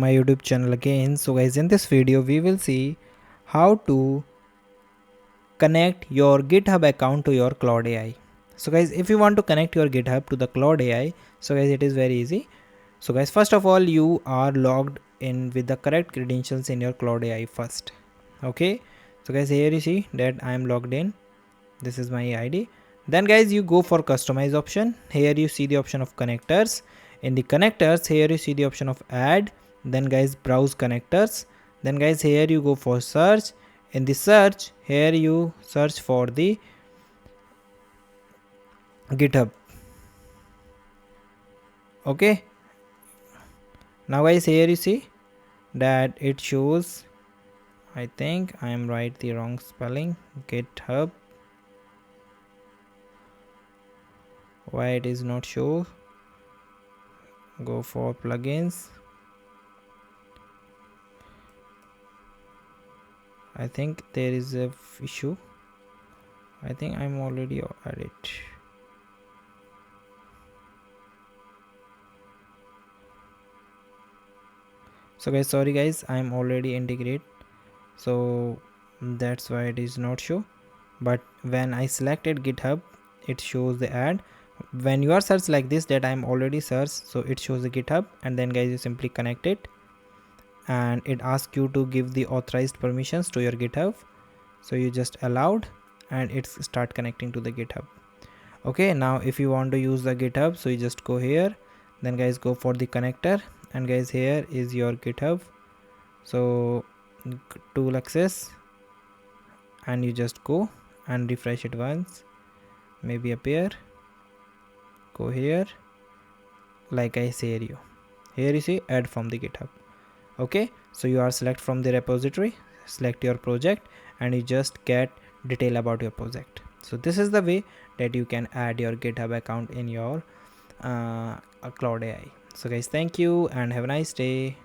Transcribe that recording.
My YouTube channel again. So guys, in this video we will see how to connect your GitHub account to your Claude AI. So guys, if you want to connect your GitHub to the Claude AI, so guys, it is very easy. So guys, first of all, you are logged in with the correct credentials in your Claude AI first. Okay, so guys, here you see that I am logged in. This is my ID. Then guys, you go for customize option. Here you see the option of connectors. In the connectors, here you see the option of add. Then guys, browse connectors. Then guys, here you go for search. In the search, here you search for the GitHub. Okay, now guys, here you see that it shows, I think I am right the wrong spelling, GitHub. Why it is not show? Go for plugins. I think there is a issue. I think I'm already at it. So guys, sorry guys, I'm already integrate, so that's why it is not show. But when I selected GitHub, it shows the ad. When you are search like this, that I'm already searched, so it shows the GitHub, and then guys, you simply connect it, and it asks you to give the authorized permissions to your GitHub. So you just allowed, and it's start connecting to the GitHub. Okay, now if you want to use the GitHub, so you just go here, then guys go for the connector, and guys here is your GitHub. So tool access, and you just go and refresh it once, maybe appear, go here, like I say you, here you see add from the GitHub. Okay, so you are select from the repository, select your project, and you just get detail about your project. So this is the way that you can add your GitHub account in your Claude AI. So guys, thank you and have a nice day.